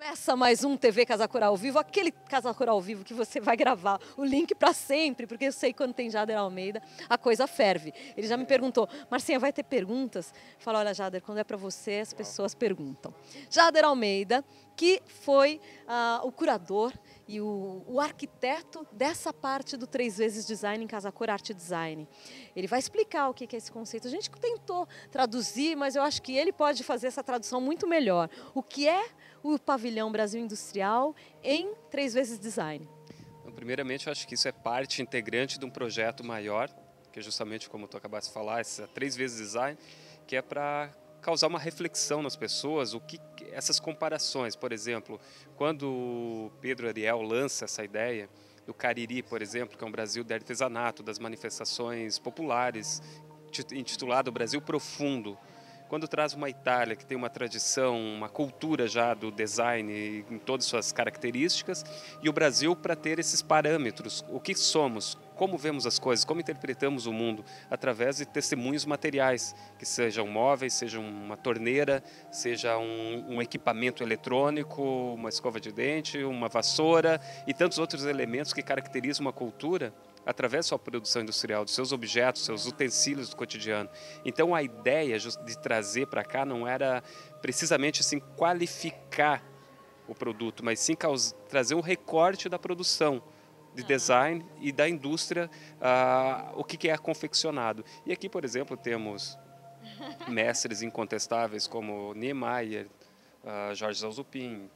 Começa mais um TV Casa Cor ao vivo, aquele Casa Cor ao vivo que você vai gravar o link para sempre, porque eu sei que quando tem Jader Almeida, a coisa ferve. Ele já me perguntou, Marcinha, vai ter perguntas? Eu falo, olha, Jader, quando é para você, as pessoas perguntam. Jader Almeida, que foi o curador e o arquiteto dessa parte do 3 vezes Design em Casa Cor Arte Design. Ele vai explicar o que é esse conceito. A gente tentou traduzir, mas eu acho que ele pode fazer essa tradução muito melhor. O que é o pavilhão Brasil Industrial em 3 vezes Design? Então, primeiramente, eu acho que isso é parte integrante de um projeto maior, que é justamente como tu acabaste de falar, essa 3 vezes Design, que é para causar uma reflexão nas pessoas, essas comparações. Por exemplo, quando o Pedro Ariel lança essa ideia do Cariri, por exemplo, que é um Brasil de artesanato, das manifestações populares, intitulado Brasil Profundo. Quando traz uma Itália que tem uma tradição, uma cultura já do design em todas as suas características, e o Brasil para ter esses parâmetros, o que somos, como vemos as coisas, como interpretamos o mundo, através de testemunhos materiais, que sejam móveis, seja uma torneira, seja um equipamento eletrônico, uma escova de dente, uma vassoura e tantos outros elementos que caracterizam uma cultura através da sua produção industrial, dos seus objetos, seus utensílios do cotidiano. Então a ideia de trazer para cá não era precisamente assim qualificar o produto, mas sim trazer um recorte da produção, de design e da indústria, o que é confeccionado. E aqui, por exemplo, temos mestres incontestáveis como Niemeyer, Jorge Zalzupin,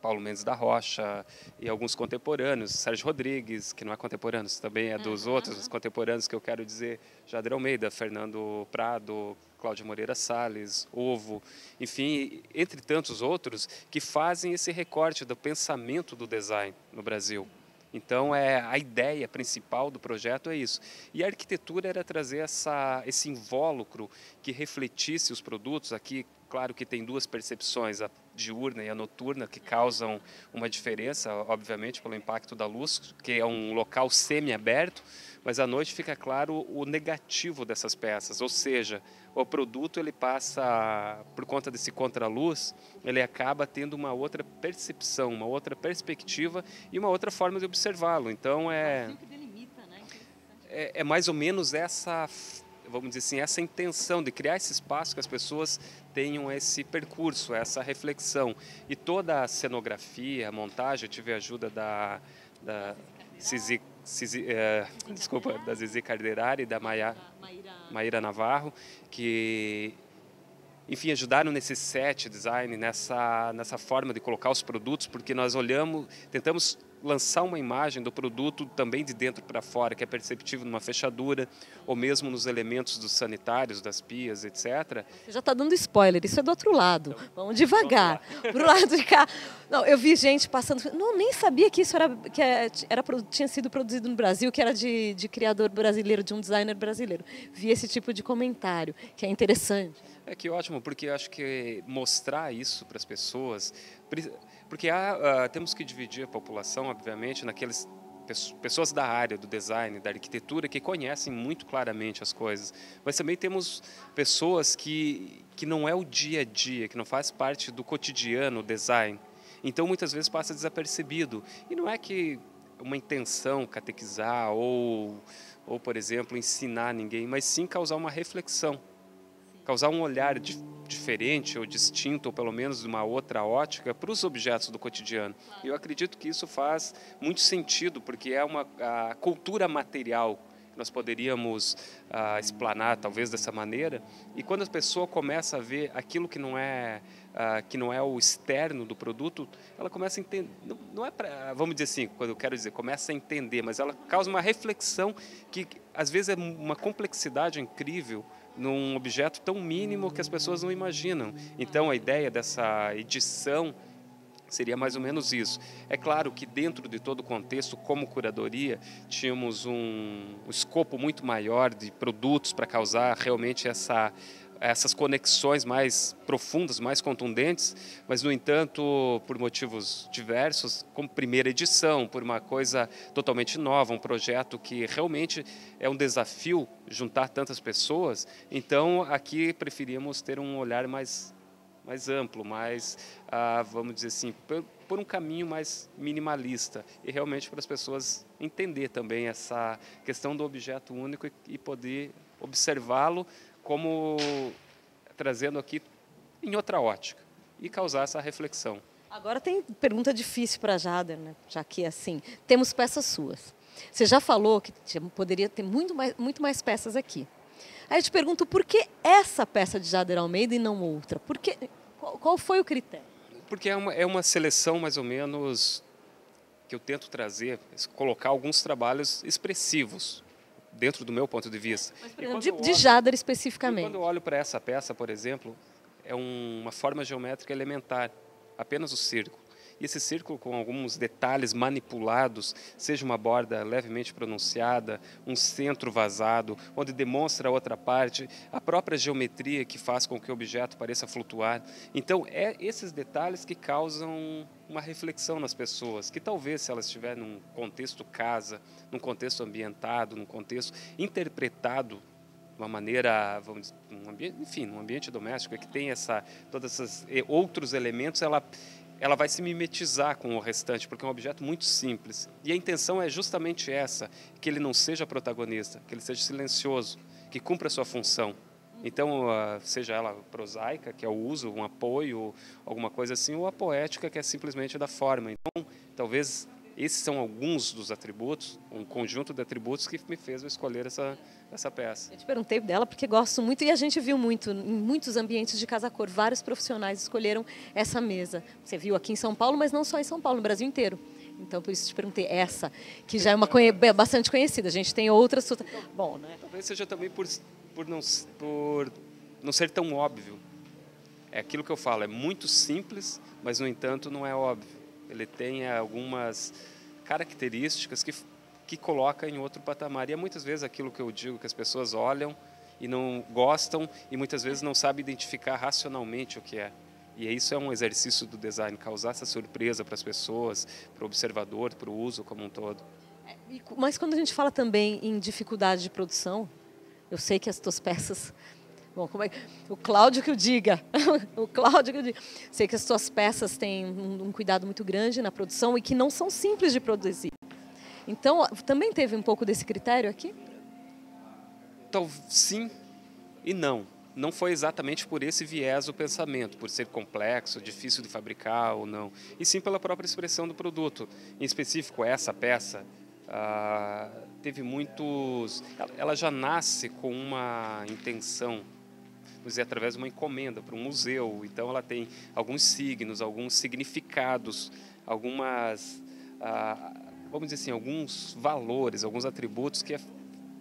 Paulo Mendes da Rocha e alguns contemporâneos, Sérgio Rodrigues, que não é contemporâneo, também é dos outros, os contemporâneos que eu quero dizer, Jader Almeida, Fernando Prado, Cláudia Moreira Salles, Ovo, enfim, entre tantos outros que fazem esse recorte do pensamento do design no Brasil. Então, a ideia principal do projeto é isso. E a arquitetura era trazer esse invólucro que refletisse os produtos. Aqui, claro que tem duas percepções, a diurna e a noturna, que causam uma diferença, obviamente, pelo impacto da luz, que é um local semi-aberto, mas à noite fica claro o negativo dessas peças, ou seja, o produto ele passa, por conta desse contraluz, ele acaba tendo uma outra percepção, uma outra perspectiva e uma outra forma de observá-lo. Então é mais ou menos essa, vamos dizer assim, essa intenção de criar esse espaço que as pessoas tenham esse percurso, essa reflexão. E toda a cenografia, a montagem, eu tive a ajuda da da Zizi Carderari e da Maíra Navarro, que, enfim, ajudaram nesse set design, nessa forma de colocar os produtos, porque nós tentamos lançar uma imagem do produto também de dentro para fora, que é perceptível numa fechadura, ou mesmo nos elementos dos sanitários, das pias, etc. Você já está dando spoiler, isso é do outro lado. Então, vamos devagar. Pro lado de cá. Não, eu vi gente passando. Não, nem sabia que isso tinha sido produzido no Brasil, que era de criador brasileiro, de um designer brasileiro. Vi esse tipo de comentário, que é interessante. É que ótimo, porque eu acho que mostrar isso para as pessoas, porque temos que dividir a população, obviamente, naqueles pessoas da área do design, da arquitetura, que conhecem muito claramente as coisas, mas também temos pessoas que não é o dia a dia, que não faz parte do cotidiano, o design. Então, muitas vezes passa desapercebido. E não é que uma intenção catequizar ou, por exemplo, ensinar ninguém, mas sim causar uma reflexão. Causar um olhar diferente ou distinto, ou pelo menos de uma outra ótica, para os objetos do cotidiano. E eu acredito que isso faz muito sentido, porque é a cultura material que nós poderíamos explanar, talvez, dessa maneira. E quando a pessoa começa a ver aquilo que não é o externo do produto, ela começa a entender, não é para, vamos dizer assim, quando eu quero dizer, começa a entender, mas ela causa uma reflexão que, às vezes, é uma complexidade incrível num objeto tão mínimo que as pessoas não imaginam. Então, a ideia dessa edição seria mais ou menos isso. É claro que dentro de todo o contexto, como curadoria, tínhamos um escopo muito maior de produtos para causar realmente essas conexões mais profundas, mais contundentes, mas, no entanto, por motivos diversos, como primeira edição, por uma coisa totalmente nova, um projeto que realmente é um desafio juntar tantas pessoas, então aqui preferimos ter um olhar mais mais amplo, mais, vamos dizer assim, por um caminho mais minimalista. E realmente para as pessoas entender também essa questão do objeto único e poder observá-lo como trazendo aqui em outra ótica e causar essa reflexão. Agora tem pergunta difícil para a Jader, né? Já que assim, temos peças suas. Você já falou que poderia ter muito mais peças aqui. Aí eu te pergunto, por que essa peça de Jader Almeida e não outra? Qual foi o critério? Porque é uma seleção mais ou menos que eu tento trazer, colocar alguns trabalhos expressivos dentro do meu ponto de vista. Mas, por exemplo, de Jader especificamente. Quando eu olho para essa peça, por exemplo, é uma forma geométrica elementar, apenas o círculo. E esse círculo com alguns detalhes manipulados, seja uma borda levemente pronunciada, um centro vazado, onde demonstra a outra parte, a própria geometria que faz com que o objeto pareça flutuar. Então, é esses detalhes que causam uma reflexão nas pessoas, que talvez se elas estiverem num contexto casa, num contexto ambientado, num contexto interpretado de uma maneira, vamos dizer, num ambiente doméstico que tem todos esses outros elementos, ela vai se mimetizar com o restante, porque é um objeto muito simples. E a intenção é justamente essa, que ele não seja protagonista, que ele seja silencioso, que cumpra a sua função. Então, seja ela prosaica, que é o uso, um apoio, alguma coisa assim, ou a poética, que é simplesmente da forma. Então, talvez esses são alguns dos atributos, um conjunto de atributos que me fez eu escolher essa peça. Eu te perguntei dela porque gosto muito e a gente viu muito, em muitos ambientes de Casa Cor, vários profissionais escolheram essa mesa. Você viu aqui em São Paulo, mas não só em São Paulo, no Brasil inteiro. Então, por isso te perguntei essa, que já é bastante conhecida. A gente tem outras... Bom, né? Talvez seja também por não ser tão óbvio. É aquilo que eu falo, é muito simples, mas, no entanto, não é óbvio. Ele tem algumas características que coloca em outro patamar. E é muitas vezes aquilo que eu digo, que as pessoas olham e não gostam e muitas vezes não sabem identificar racionalmente o que é. E isso é um exercício do design, causar essa surpresa para as pessoas, para o observador, para o uso como um todo. Mas quando a gente fala também em dificuldade de produção, eu sei que as tuas peças... Bom, o Cláudio que o diga. O Cláudio que o diga. Sei que as tuas peças têm um cuidado muito grande na produção e que não são simples de produzir. Então, também teve um pouco desse critério aqui? Sim e não. Não foi exatamente por esse viés o pensamento, por ser complexo, difícil de fabricar ou não. E sim pela própria expressão do produto. Em específico, essa peça teve muitos... Ela já nasce com uma intenção, vamos dizer, através de uma encomenda para um museu. Então, ela tem alguns signos, alguns significados, algumas... vamos dizer assim, alguns valores, alguns atributos que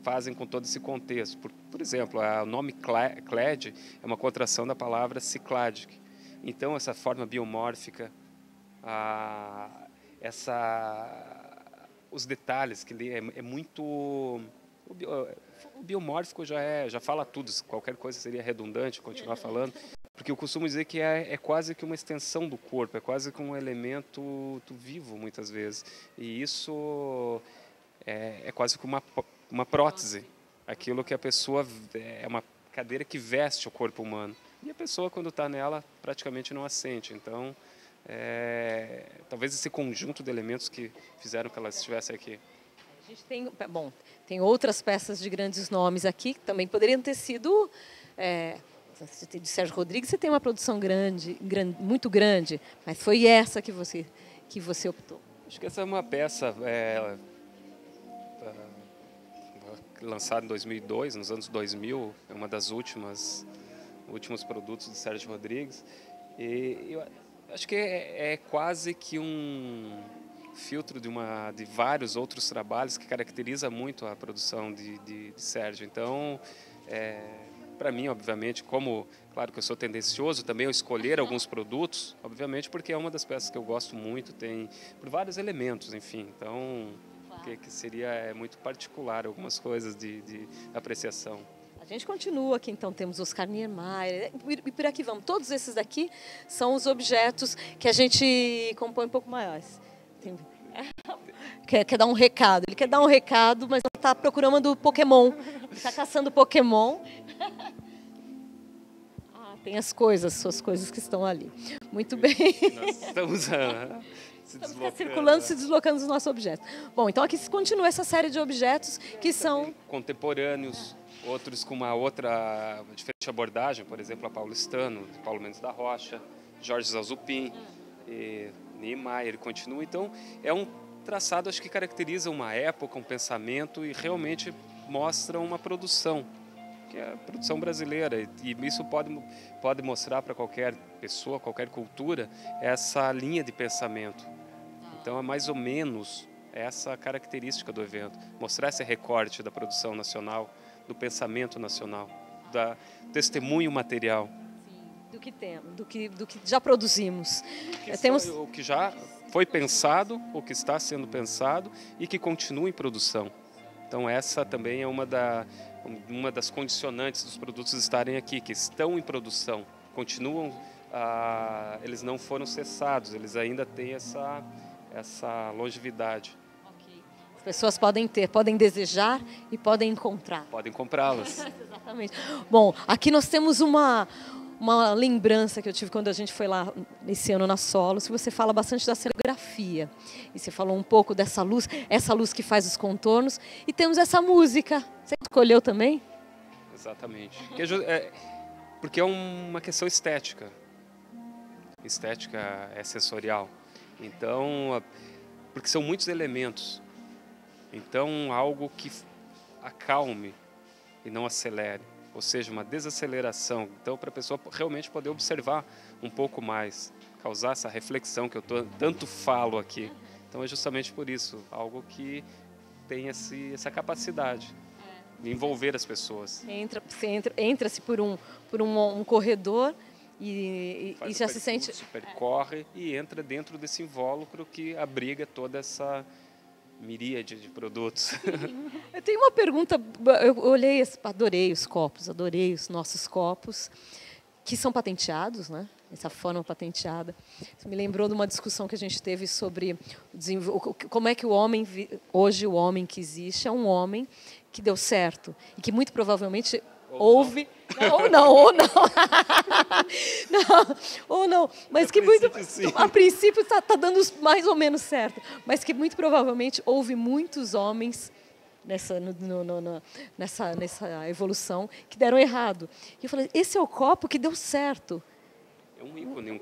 fazem com todo esse contexto. Por exemplo, o nome clad é uma contração da palavra cycladic. Então, essa forma biomórfica, os detalhes, que é muito... O biomórfico já fala tudo, qualquer coisa seria redundante continuar falando, porque eu costumo dizer que é quase que uma extensão do corpo, é quase que um elemento vivo, muitas vezes. E isso é quase que uma prótese, aquilo que a pessoa... É uma cadeira que veste o corpo humano. E a pessoa, quando está nela, praticamente não a sente. Então, talvez esse conjunto de elementos que fizeram que ela estivesse aqui. A gente tem outras peças de grandes nomes aqui, que também poderiam ter sido... de Sérgio Rodrigues, você tem uma produção muito grande, mas foi essa que você optou. Acho que essa é uma peça lançada em 2002, nos anos 2000, é uma das últimos produtos de Sérgio Rodrigues. E eu acho que é quase que um filtro de vários outros trabalhos que caracteriza muito a produção de Sérgio. Então, para mim, obviamente, claro que eu sou tendencioso também a escolher alguns produtos, obviamente, porque é uma das peças que eu gosto muito, tem por vários elementos, enfim. Então, que seria muito particular, algumas coisas de apreciação. A gente continua aqui, então, temos Oscar Niemeyer, e por aqui vamos. Todos esses daqui são os objetos que a gente compõe um pouco maiores. Quer dar um recado. Ele quer dar um recado, mas ele está procurando Pokémon. Está caçando Pokémon. Tem as coisas, suas coisas que estão ali. Muito bem. Nós estamos Estamos circulando, se deslocando os nossos objetos. Bom, então aqui continua essa série de objetos que são... contemporâneos, outros com uma diferente abordagem, por exemplo, a Paulistano, Paulo Mendes da Rocha, Jorge Zalzupin, e Niemeyer, continua. Então, é um traçado, acho que caracteriza uma época, um pensamento e realmente mostra uma produção, que é a produção brasileira. E isso pode mostrar para qualquer pessoa, qualquer cultura, essa linha de pensamento. Então, é mais ou menos essa característica do evento, mostrar esse recorte da produção nacional, do pensamento nacional, do testemunho material. Do que temos, do que já produzimos. O que já foi pensado, o que está sendo pensado e que continua em produção. Então essa também é uma das condicionantes dos produtos estarem aqui, que estão em produção, continuam, eles não foram cessados, eles ainda têm essa longevidade. As pessoas podem desejar e podem encontrar. Podem comprá-las. Exatamente. Bom, aqui nós temos uma lembrança que eu tive quando a gente foi lá esse ano na Solos, que você fala bastante da cenografia. E você falou um pouco dessa luz, essa luz que faz os contornos. E temos essa música. Você escolheu também? Exatamente. Porque é uma questão estética. Estética é sensorial. Então, porque são muitos elementos. Então, algo que acalme e não acelere. Ou seja, uma desaceleração. Então, para a pessoa realmente poder observar um pouco mais, causar essa reflexão que eu tanto falo aqui. Então, é justamente por isso, algo que tem essa capacidade de envolver as pessoas. Entra-se por um corredor e já se sente... Percorre e entra dentro desse invólucro que abriga toda essa miríade de produtos. Eu tenho uma pergunta, eu olhei, adorei os copos, adorei os nossos copos, que são patenteados, né? Essa forma patenteada. Isso me lembrou de uma discussão que a gente teve sobre como é que hoje o homem que existe é um homem que deu certo e que muito provavelmente houve... Ou não. Mas que muito, a princípio está dando mais ou menos certo, mas que muito provavelmente houve muitos homens nessa evolução que deram errado. E eu falei, esse é o copo que deu certo. É um ícone,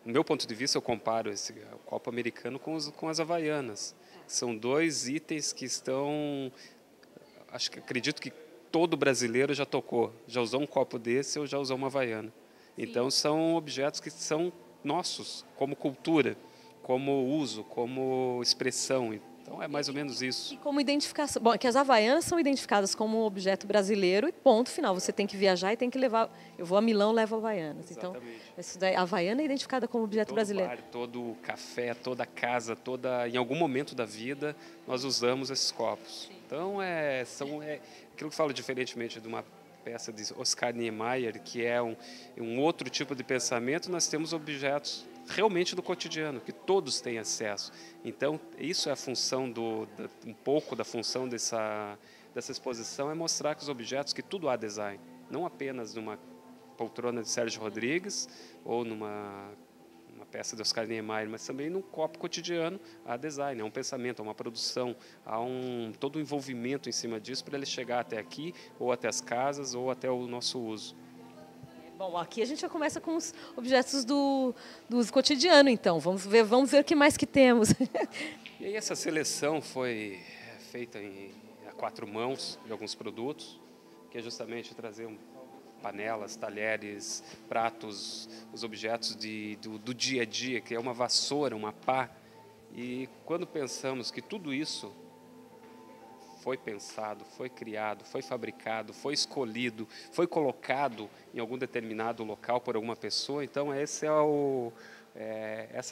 do meu ponto de vista, eu comparo esse copo americano com as havaianas. São dois itens que estão, acredito que todo brasileiro já tocou, já usou um copo desse ou já usou uma havaiana. Então, são objetos que são nossos, como cultura, como uso, como expressão. Então, é mais ou menos isso. E como identificação. Bom, é que as havaianas são identificadas como um objeto brasileiro e ponto final. Você tem que viajar e tem que levar... Eu vou a Milão, levo havaianas. Exatamente. Então, a havaiana é identificada como objeto brasileiro. Todo bar, todo café, toda casa, em algum momento da vida, nós usamos esses copos. Sim. Então, aquilo que falo diferentemente de uma peça de Oscar Niemeyer, que é um outro tipo de pensamento, nós temos objetos realmente do cotidiano, que todos têm acesso. Então, isso é a função um pouco da função dessa exposição, é mostrar que os objetos, que tudo há design, não apenas numa poltrona de Sérgio Rodrigues ou numa peça de Oscar Niemeyer, mas também num copo cotidiano há design, há um pensamento, há uma produção, há todo um envolvimento em cima disso para ele chegar até aqui, ou até as casas, ou até o nosso uso. Bom, aqui a gente já começa com os objetos do uso cotidiano, então. Vamos ver o que mais que temos. E aí essa seleção foi feita a 4 mãos de alguns produtos, que é justamente trazer panelas, talheres, pratos, os objetos do dia a dia, que é uma vassoura, uma pá. E quando pensamos que tudo isso foi pensado, foi criado, foi fabricado, foi escolhido, foi colocado em algum determinado local por alguma pessoa, então essa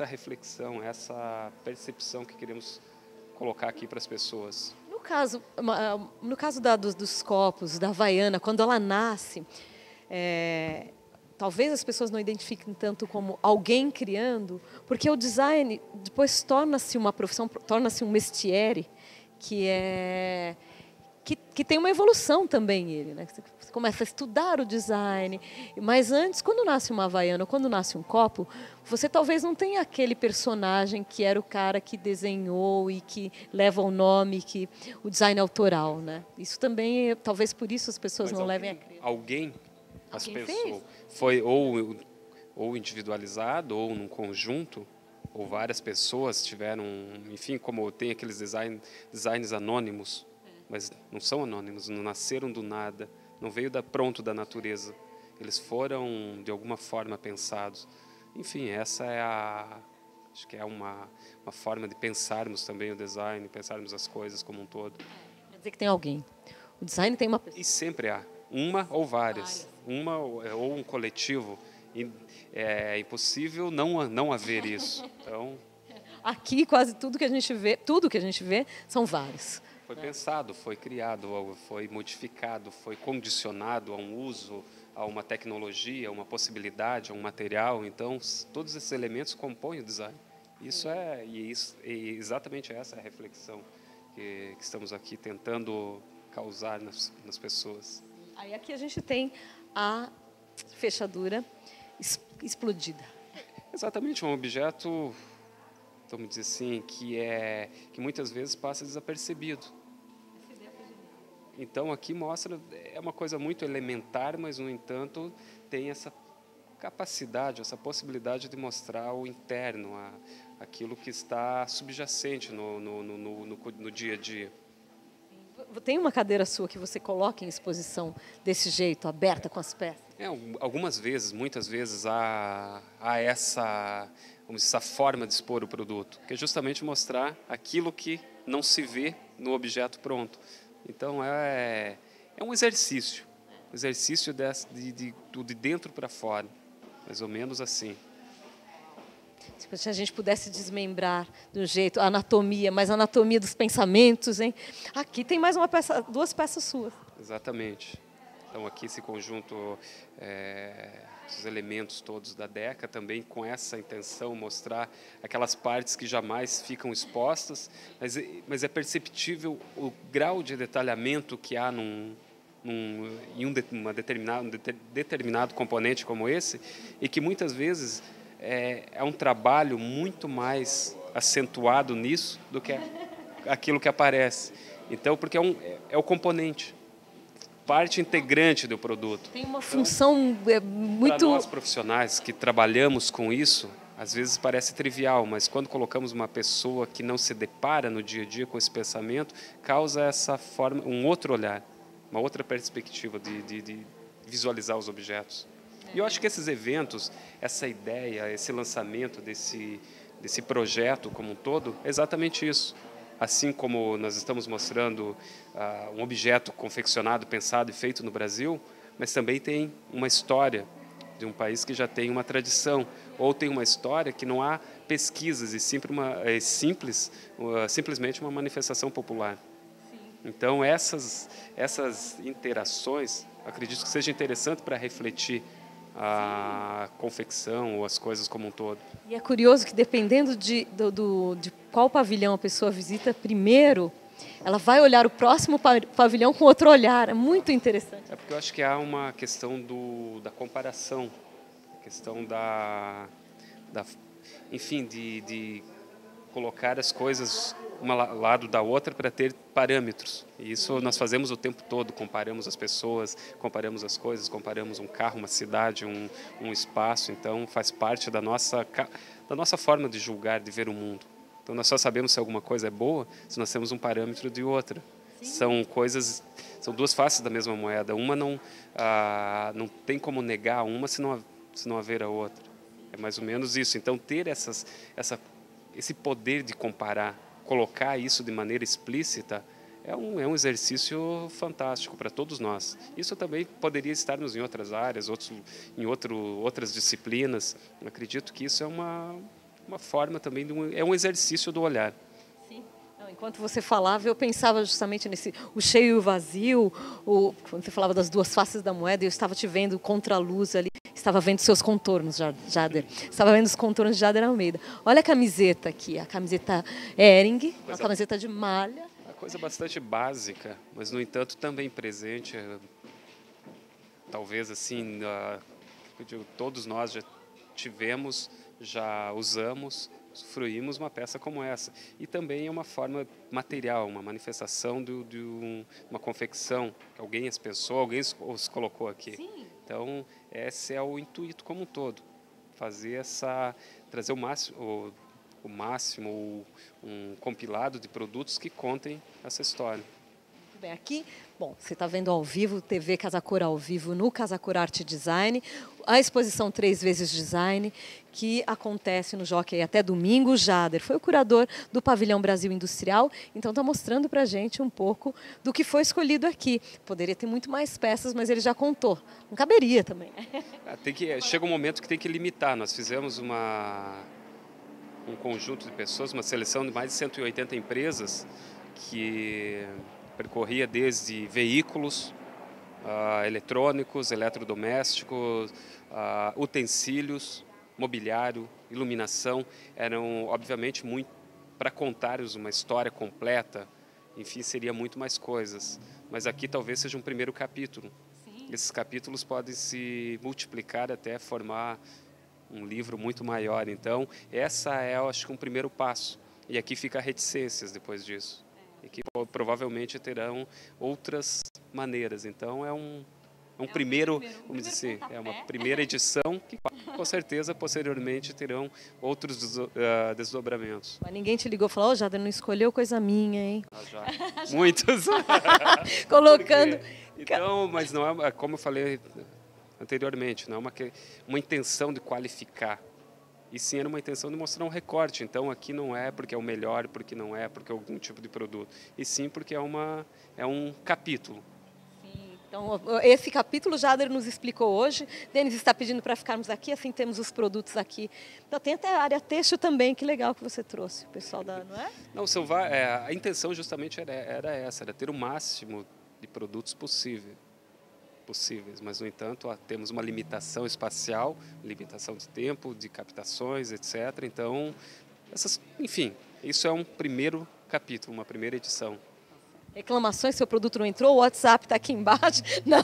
reflexão, essa percepção que queremos colocar aqui para as pessoas. No caso dos copos, da havaiana, quando ela nasce, talvez as pessoas não identifiquem tanto como alguém criando, porque o design depois torna-se uma profissão, torna-se um métier, que tem uma evolução também ele, né? Você começa a estudar o design. Mas antes, quando nasce uma Havaiana, quando nasce um copo, você talvez não tenha aquele personagem que era o cara que desenhou e que leva o nome, que o design autoral, né? Isso também, talvez por isso as pessoas não levem a crer. As pessoas, foi ou individualizado, ou num conjunto, ou várias pessoas tiveram, enfim, como tem aqueles designs anônimos, mas não são anônimos, não nasceram do nada, não veio pronto da natureza. Eles foram, de alguma forma, pensados. Enfim, essa é acho que é uma forma de pensarmos também o design, pensarmos as coisas como um todo. Quer dizer que tem alguém. O design tem uma pessoa. E sempre há, uma ou várias, uma ou um coletivo. E é impossível não haver isso. Então, aqui quase tudo que a gente vê são vários. Foi pensado, foi criado, foi modificado, foi condicionado a um uso, a uma tecnologia, a uma possibilidade, a um material. Então, todos esses elementos compõem o design. E exatamente essa é a reflexão que estamos aqui tentando causar nas pessoas. Aí aqui a gente tem a fechadura explodida. Exatamente, um objeto, vamos dizer assim, que muitas vezes passa desapercebido. Então aqui mostra, é uma coisa muito elementar, mas no entanto tem essa capacidade, essa possibilidade de mostrar o interno, aquilo que está subjacente no dia a dia. Tem uma cadeira sua que você coloca em exposição desse jeito, aberta com as peças? Algumas vezes, muitas vezes, há essa forma de expor o produto, que é justamente mostrar aquilo que não se vê no objeto pronto. Então, é um exercício de dentro para fora, mais ou menos assim. Se a gente pudesse desmembrar de um jeito a anatomia, mas a anatomia dos pensamentos, hein? Aqui tem mais duas peças suas. Exatamente. Então aqui esse conjunto, os elementos todos da Deca, também com essa intenção, mostrar aquelas partes que jamais ficam expostas, mas é perceptível o grau de detalhamento que há em um determinado componente como esse, e que muitas vezes é um trabalho muito mais acentuado nisso do que aquilo que aparece. Então, porque é o componente, parte integrante do produto. Tem uma função muito... Para nós profissionais que trabalhamos com isso, às vezes parece trivial, mas quando colocamos uma pessoa que não se depara no dia a dia com esse pensamento, causa essa forma, um outro olhar, uma outra perspectiva de visualizar os objetos. E eu acho que esses eventos, essa ideia, esse lançamento desse projeto como um todo, é exatamente isso. Assim como nós estamos mostrando um objeto confeccionado, pensado e feito no Brasil, mas também tem uma história de um país que já tem uma tradição, ou tem uma história que não há pesquisas, e simplesmente uma manifestação popular. Então, essas interações, acredito que seja interessante para refletir a confecção ou as coisas como um todo. E é curioso que, dependendo de qual pavilhão a pessoa visita primeiro, ela vai olhar o próximo pavilhão com outro olhar. É muito interessante. É porque eu acho que há uma questão da comparação, a questão enfim, de colocar as coisas uma ao lado da outra para ter parâmetros. E isso nós fazemos o tempo todo, comparamos as pessoas, comparamos as coisas, comparamos um carro, uma cidade, um espaço. Então, faz parte da nossa forma de julgar, de ver o mundo. Então, nós só sabemos se alguma coisa é boa se nós temos um parâmetro de outra. São duas faces da mesma moeda. Uma não tem como negar uma se não haver a outra. É mais ou menos isso. Então, ter esse poder de comparar, colocar isso de maneira explícita, é um exercício fantástico para todos nós. Isso também poderia estarmos em outras áreas, outras disciplinas. Eu acredito que isso é uma forma também, é um exercício do olhar. Sim. Enquanto você falava, eu pensava justamente o cheio e o vazio, quando você falava das duas faces da moeda, eu estava te vendo contra a luz ali, estava vendo seus contornos, Jader. Estava vendo os contornos de Jader Almeida. Olha a camiseta aqui, a camiseta Hering, uma camiseta de malha. Uma coisa bastante básica, mas, no entanto, também presente. talvez assim, eu digo, todos nós já tivemos, já usamos, usufruímos uma peça como essa. E também é uma forma material, uma manifestação de uma confecção que alguém as pensou, alguém os colocou aqui. Sim. Então, esse é o intuito como um todo, fazer trazer o máximo, um compilado de produtos que contem essa história. Muito bem, aqui, bom, você está vendo ao vivo, TV Casa Cor ao vivo no Casa Cor Arte Design, a exposição 3 vezes Design, que acontece no Jockey até domingo. O Jader foi o curador do Pavilhão Brasil Industrial, então está mostrando para a gente um pouco do que foi escolhido aqui. Poderia ter muito mais peças, mas ele já contou. Não caberia também. Chega um momento que tem que limitar. Nós fizemos um conjunto de pessoas, uma seleção de mais de 180 empresas que percorria desde veículos, eletrônicos, eletrodomésticos, utensílios, mobiliário, iluminação. Eram, obviamente, muito para contar-nos uma história completa. Enfim, seria muito mais coisas. Mas aqui talvez seja um primeiro capítulo. Sim. Esses capítulos podem se multiplicar até formar um livro muito maior. Então, essa é, eu acho que, um primeiro passo. E aqui fica reticências depois disso. E que provavelmente terão outras maneiras. Então, é um primeiro, vamos dizer, é uma primeira edição que, com certeza, posteriormente terão outros desdobramentos. Mas ninguém te ligou e falou: Jader, não escolheu coisa minha, hein? Já. Muitos. Colocando... Então, mas não é, como eu falei anteriormente, não é uma intenção de qualificar. E sim era uma intenção de mostrar um recorte. Então aqui não é porque é o melhor, porque não é porque é algum tipo de produto. E sim porque é um capítulo. Sim, então esse capítulo o Jader nos explicou hoje. Denis está pedindo para ficarmos aqui, assim temos os produtos aqui. Então tem até a área têxtil também, que legal que você trouxe, o pessoal da, não é? Não, a intenção justamente era essa, era ter o máximo de produtos possíveis, mas, no entanto, temos uma limitação espacial, limitação de tempo, de captações, etc. Então, enfim, isso é um primeiro capítulo, uma primeira edição. Reclamações, seu produto não entrou, o WhatsApp está aqui embaixo. Não,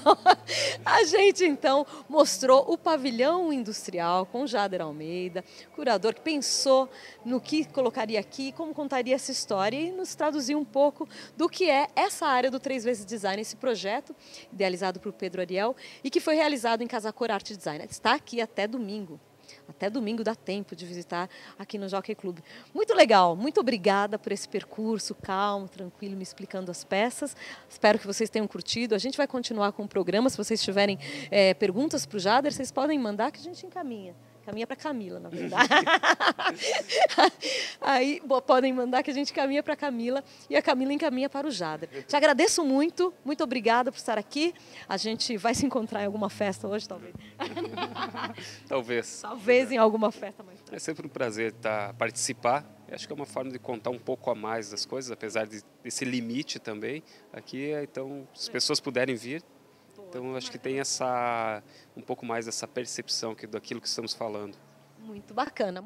a gente então mostrou o pavilhão industrial com Jader Almeida, curador que pensou no que colocaria aqui, como contaria essa história e nos traduziu um pouco do que é essa área do 3 vezes Design, esse projeto idealizado por Pedro Ariel e que foi realizado em Casa Cor Arte Design. Está aqui até domingo. Até domingo dá tempo de visitar aqui no Jockey Club. Muito legal, muito obrigada por esse percurso calmo, tranquilo, me explicando as peças. Espero que vocês tenham curtido. A gente vai continuar com o programa. Se vocês tiverem perguntas para o Jader, vocês podem mandar que a gente encaminha. Caminha para Camila, na verdade. Aí podem mandar que a gente caminha para Camila e a Camila encaminha para o Jader. Te agradeço muito, muito obrigada por estar aqui. A gente vai se encontrar em alguma festa hoje, talvez. Talvez. Talvez em alguma festa mais tarde. É sempre um prazer participar. Acho que é uma forma de contar um pouco a mais das coisas, apesar desse limite também. Aqui, então, se as pessoas puderem vir. Então, acho que tem um pouco mais essa percepção daquilo que estamos falando. Muito bacana.